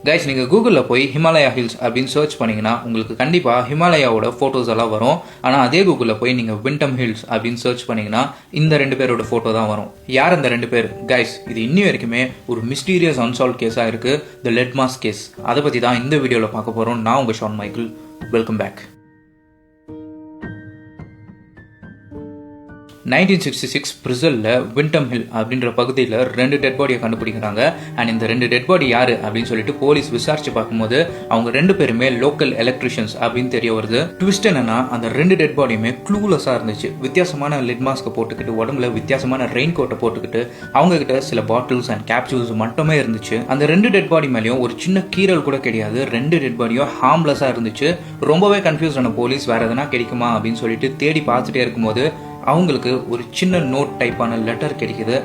Guys, நீங்கள் கூகுளில் போய் ஹிமாலயா ஹில்ஸ் அப்படின்னு சர்ச் பண்ணிங்கன்னா உங்களுக்கு கண்டிப்பாக ஹிமாலயாவோட ஃபோட்டோஸ் எல்லாம் வரும். ஆனால் அதே கூகுளில் போய் நீங்கள் விண்டம் ஹில்ஸ் அப்படின்னு சர்ச் பண்ணிங்கன்னா இந்த 2 பேரோட ஃபோட்டோ தான் வரும். யார் அந்த 2 பேர்? கைஸ், இது இன்னி வரைக்குமே ஒரு மிஸ்டீரியஸ் அன்சால்வ் கேஸாக இருக்குது, த லெட் மாஸ்க் கேஸ். அதை பற்றி தான் இந்த வீடியோவில் பார்க்க போகிறோம். நான் உங்கள் ஷான் மைக்கேல். Welcome back. 1966 பிரிசலில் விண்டம் ஹில் அப்படின்ற பகுதியில் 2 டெட் பாடியை கண்டுபிடிக்கிறாங்க. அண்ட் இந்த 2 டெட் பாடி யாரு அப்படின்னு சொல்லிட்டு போலீஸ் விசாரிச்சு பார்க்கும்போது அவங்க 2 பேருமே லோக்கல் எலக்ட்ரிஷியன்ஸ் அப்படின்னு தெரிய வருது. ட்விஸ்ட் என்னன்னா, அந்த 2 டெட் பாடியுமே க்ளூலெஸ்ஸாக இருந்துச்சு. வித்தியாசமான லிட் மாஸ்க்கை போட்டுக்கிட்டு, உடம்புல வித்தியாசமான ரெயின் கோட்டை போட்டுக்கிட்டு, அவங்க கிட்ட சில பாட்டில்ஸ் அண்ட் கேப்சூல்ஸ் மட்டுமே இருந்துச்சு. அந்த 2 டெட் பாடி மேலேயும் ஒரு சின்ன கீரல் கூட கிடையாது. 2 டெட் பாடியும் ஹார்ம்லெஸ்ஸாக இருந்துச்சு. ரொம்பவே கன்ஃபியூஸ் ஆன போலீஸ் வேற எதனா கிடைக்குமா அப்படின்னு சொல்லிட்டு தேடி பார்த்துட்டே இருக்கும்போது அவங்களுக்கு ஒரு சின்ன நோட் டைப்பான லெட்டர் கிடைக்குது.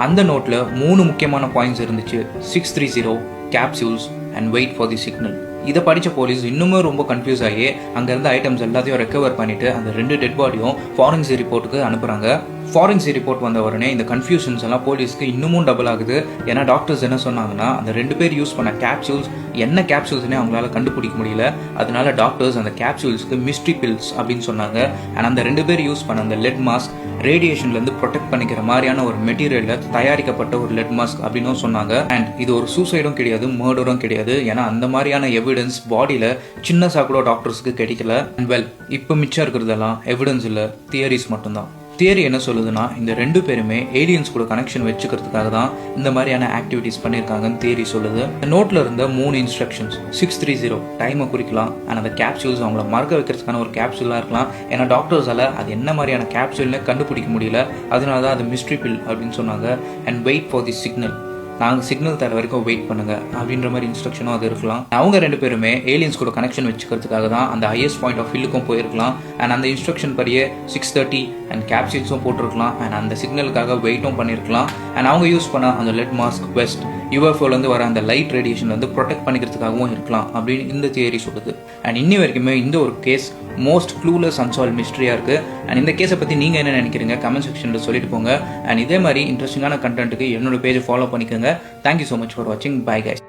அந்த நோட்டில் 3 முக்கியமான பாயிண்ட்ஸ் இருந்துச்சு. 630 capsules and wait for the signal. இதை படித்த போலீஸ் இன்னுமே ரொம்ப கன்ஃபியூஸ் ஆகி அங்கேருந்து ஐட்டம்ஸ் எல்லாத்தையும் ரெக்கவர் பண்ணிட்டு அந்த 2 டெட் பாடியும் ஃபாரன்சிக் ரிப்போர்ட்டுக்கு அனுப்புகிறாங்க. ஃபாரன்சிக் ரிப்போர்ட் வந்த உடனே இந்த கன்ஃபியூஷன்ஸ் எல்லாம் போலீஸ்க்கு இன்னமும் டபுள் ஆகுது. ஏன்னா டாக்டர்ஸ் என்ன சொன்னாங்கன்னா, அந்த 2 பேர் யூஸ் பண்ண கேப்சூல்ஸ் என்ன கேப்சூல்ஸ்னே அவங்களால கண்டுபிடிக்க முடியல. அதனால டாக்டர்ஸ் அந்த கேப்சூல்ஸ்க்கு மிஸ்ட்ரி பில்ஸ் அப்படின்னு சொன்னாங்க. அண்ட் அந்த 2 பேர் யூஸ் பண்ண அந்த லெட் மாஸ்க் ரேடியேஷன்லேருந்து ப்ரொடெக்ட் பண்ணிக்கிற மாதிரியான ஒரு மெட்டீரியலில் தயாரிக்கப்பட்ட ஒரு லெட் மாஸ்க் அப்படின்னு சொன்னாங்க. அண்ட் இது ஒரு சூசைடும் கிடையாது, மர்டரும் கிடையாது. ஏன்னா அந்த மாதிரியான எவிடன்ஸ் பாடியில் சின்னதாக கூட டாக்டர்ஸ்க்கு கிடைக்கல. அண்ட் வெல், இப்போ மிச்சம் இருக்கிறதெல்லாம் எவிடன்ஸ் இல்லை, தியரிஸ் மட்டும்தான். தியரி என்ன சொல்லுதுன்னா, இந்த 2 பேருமே ஏலியன்ஸ் கூட கனெக்ஷன் வச்சுக்கிறதுக்காக தான் இந்த மாதிரியான ஆக்டிவிட்டிஸ் பண்ணியிருக்காங்கன்னு தியரி சொல்லுது. நோட்டில் இருந்த 3 இன்ஸ்ட்ரக்ஷன்ஸ், 630 டைமை குறிக்கலாம். அண்ட் அந்த கேப்சூல்ஸ் அவங்கள மறக்க வைக்கிறதுக்கான ஒரு கேப்சூலாக இருக்கலாம். ஏன்னா டாக்டர்ஸால் அது என்ன மாதிரியான கேப்சூல்னு கண்டுபிடிக்க முடியல. அதனால தான் அது மிஸ்ட்ரி பில் அப்படின்னு சொன்னாங்க. And wait for the signal, நாங்கள் சிக்னல் தர வரைக்கும் வெயிட் பண்ணுங்க அப்படின்ற மாதிரி இன்ஸ்ட்ரக்ஷனும் அது இருக்கலாம். அவங்க 2 பேருமே ஏலியன்ஸ் கூட கனெக்ஷன் வச்சுக்கிறதுக்காக தான் அந்த ஹையஸ்ட் பாயிண்ட் ஆஃப் ஹில்லுக்கும் போயிருக்கலாம். அண்ட் அந்த இன்ஸ்ட்ரக்ஷன் படியே 630 அண்ட் கேப்சூல்ஸும் போட்டிருக்கலாம். அண்ட் அந்த சிக்னலுக்காக வெயிட்டும் பண்ணியிருக்கலாம். அண்ட் அவங்க யூஸ் பண்ண அந்த லெட் மாஸ்க் வெஸ்ட் யூஎஃப்ஓலேருந்து வர அந்த லைட் ரேடியேஷன்லேருந்து ப்ரொடெக்ட் பண்ணிக்கிறதுக்காகவும் இருக்கலாம் அப்படின்னு இந்த தியரி சொல்லுது. அண்ட் இன்னி வரைக்குமே இந்த ஒரு கேஸ் மோஸ்ட் க்ளூலெஸ் அன்சால்வ் மிஸ்ட்ரியாக இருக்குது. அண்ட் இந்த கேஸை பற்றி நீங்கள் என்ன நினைக்கிறீங்க கமெண்ட் செக்ஷனில் சொல்லிட்டு போங்க. அண்ட் இதே மாதிரி இன்ட்ரெஸ்டிங்கான கண்டென்ட்டுக்கு என்னோட பேஜை ஃபாலோ பண்ணிக்கோங்க. தேங்க்யூ ஸோ மச் ஃபார் வாட்சிங். Bye guys.